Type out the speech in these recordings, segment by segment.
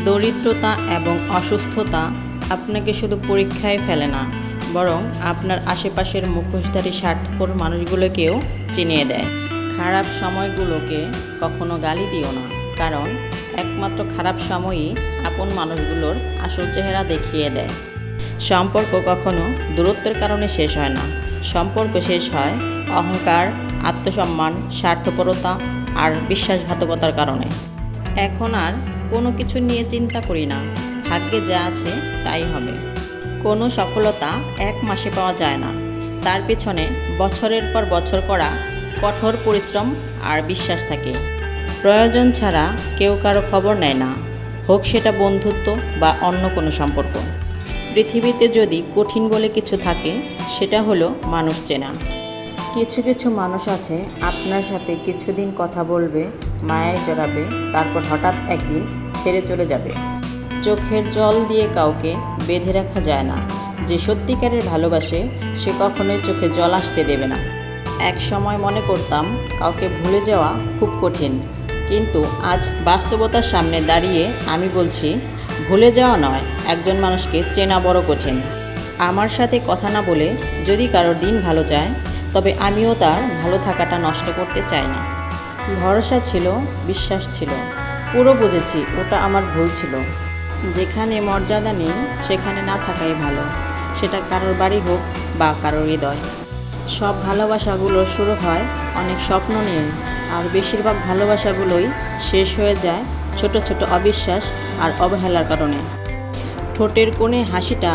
দরিদ্রতা এবং অসুস্থতা আপনাকে শুধু পরীক্ষায় ফেলে না, বরং আপনার আশেপাশের মুখোশধারী স্বার্থপর মানুষগুলোকেও চিনিয়ে দেয়। খারাপ সময়গুলোকে কখনো গালি দিও না, কারণ একমাত্র খারাপ সময়ই আপন মানুষগুলোর আসল চেহারা দেখিয়ে দেয়। সম্পর্ক কখনো দূরত্বের কারণে শেষ হয় না, সম্পর্ক শেষ হয় অহংকার, আত্মসম্মান, স্বার্থপরতা আর বিশ্বাসঘাতকতার কারণে। এখন আর কোনো কিছু নিয়ে চিন্তা করি না, ভাগ্যে যা আছে তাই হবে। কোনো সফলতা এক মাসে পাওয়া যায় না, তার পেছনে বছরের পর বছর করা কঠোর পরিশ্রম আর বিশ্বাস থাকে। প্রয়োজন ছাড়া কেউ কারো খবর নেয় না, হোক সেটা বন্ধুত্ব বা অন্য কোনো সম্পর্ক। পৃথিবীতে যদি কঠিন বলে কিছু থাকে, সেটা হলো মানুষ চেনা। কিছু কিছু মানুষ আছে আপনার সাথে কিছুদিন কথা বলবে, মায়ায় জড়াবে, তারপর হঠাৎ একদিন ছেড়ে চলে যাবে। চোখের জল দিয়ে কাউকে বেঁধে রাখা যায় না, যে সত্যিকারের ভালোবাসে সে কখনোই চোখে জল আসতে দেবে না। এক সময় মনে করতাম কাউকে ভুলে যাওয়া খুব কঠিন, কিন্তু আজ বাস্তবতার সামনে দাঁড়িয়ে আমি বলছি, ভুলে যাওয়া নয়, একজন মানুষকে চেনা বড় কঠিন। আমার সাথে কথা না বলে যদি কারোর দিন ভালো যায়, তবে আমিও তার ভালো থাকাটা নষ্ট করতে চাই না। ভরসা ছিল, বিশ্বাস ছিল, পুরো বুঝেছি ওটা আমার ভুল ছিল। যেখানে মর্যাদা নেই সেখানে না থাকাই ভালো, সেটা কারোর বাড়ি হোক বা কারোর হৃদয়। সব ভালোবাসাগুলো শুরু হয় অনেক স্বপ্ন নিয়ে, আর বেশিরভাগ ভালোবাসাগুলোই শেষ হয়ে যায় ছোট ছোট অবিশ্বাস আর অবহেলার কারণে। ঠোঁটের কোণে হাসিটা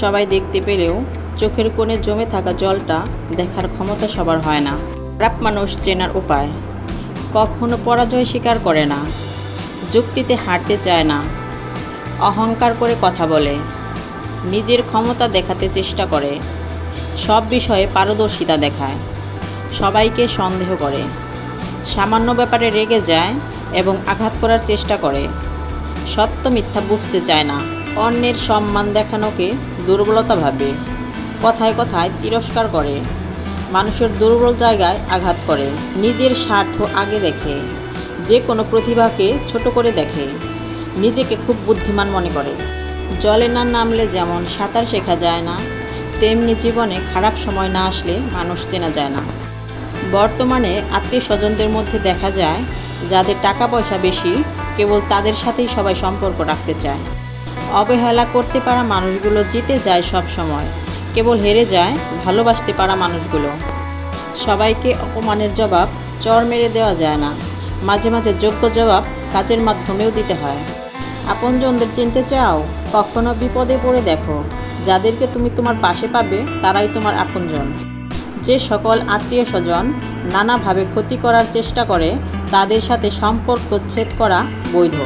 সবাই দেখতে পেলেও চোখের কোণে জমে থাকা জলটা দেখার ক্ষমতা সবার হয় না। খারাপ মানুষ চেনার উপায়: কখনো পরাজয় স্বীকার করে না, যুক্তিতে হারতে চায় না, অহংকার করে কথা বলে, নিজের ক্ষমতা দেখাতে চেষ্টা করে, সব বিষয়ে পারদর্শিতা দেখায়, সবাইকে সন্দেহ করে, সামান্য ব্যাপারে রেগে যায় এবং আঘাত করার চেষ্টা করে, সত্য মিথ্যা বুঝতে চায় না, অন্যের সম্মান দেখানোকে দুর্বলতা ভাবে, কথায় কথায় তিরস্কার করে, মানুষের দুর্বল জায়গায় আঘাত করে, নিজের স্বার্থ আগে দেখে, যে কোনো প্রতিভাকে ছোট করে দেখে, নিজেকে খুব বুদ্ধিমান মনে করে। জলে না নামলে যেমন সাঁতার শেখা যায় না, তেমনি জীবনে খারাপ সময় না আসলে মানুষ চেনা যায় না। বর্তমানে আত্মীয় স্বজনদের মধ্যে দেখা যায়, যাদের টাকা পয়সা বেশি, কেবল তাদের সাথেই সবাই সম্পর্ক রাখতে চায়। অবহেলা করতে পারা মানুষগুলো জিতে যায় সব সময়, কেবল হেরে যায় ভালোবাসতে পারা মানুষগুলো। সবাইকে অপমানের জবাব চর মেরে দেওয়া যায় না, মাঝে মাঝে যোগ্য জবাব কাজের মাধ্যমেও দিতে হয়। আপনজনদের চিনতে চাও? কখনো বিপদে পড়ে দেখো, যাদেরকে তুমি তোমার পাশে পাবে তারাই তোমার আপনজন। যে সকল আত্মীয় স্বজন নানাভাবে ক্ষতি করার চেষ্টা করে, তাদের সাথে সম্পর্ক ছেদ করা বৈধ।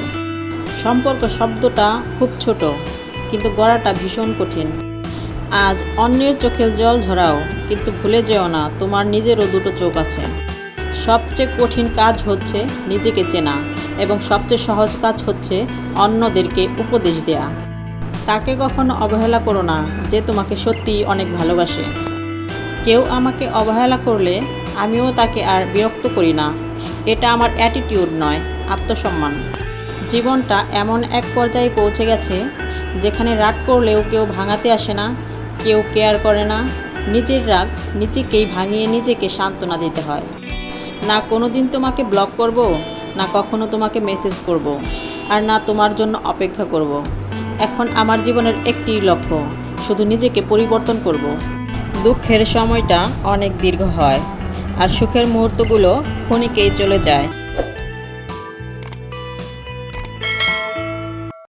সম্পর্ক শব্দটা খুব ছোট, কিন্তু গড়াটা ভীষণ কঠিন। আজ অন্যের চোখের জল ঝরাও, কিন্তু ভুলে যেও না তোমার নিজেরও দুটো চোখ আছে। সবচেয়ে কঠিন কাজ হচ্ছে নিজেকে চেনা, এবং সবচেয়ে সহজ কাজ হচ্ছে অন্যদেরকে উপদেশ দেয়া। তাকে কখনো অবহেলা করো না যে তোমাকে সত্যিই অনেক ভালোবাসে। কেউ আমাকে অবহেলা করলে আমিও তাকে আর বিরক্ত করি না, এটা আমার অ্যাটিটিউড নয়, আত্মসম্মান। জীবনটা এমন এক পর্যায়ে পৌঁছে গেছে যেখানে রাগ করলেও কেউ ভাঙাতে আসে না, কেউ কেয়ার করে না। নিজের রাগ নিজেকেই ভাঙিয়ে নিজেকে সান্ত্বনা দিতে হয়। না কোনো দিন তোমাকে ব্লক করব, না কখনো তোমাকে মেসেজ করব, আর না তোমার জন্য অপেক্ষা করব। এখন আমার জীবনের একটি লক্ষ্য, শুধু নিজেকে পরিবর্তন করব। দুঃখের সময়টা অনেক দীর্ঘ হয়, আর সুখের মুহূর্তগুলো ক্ষণিকেই চলে যায়।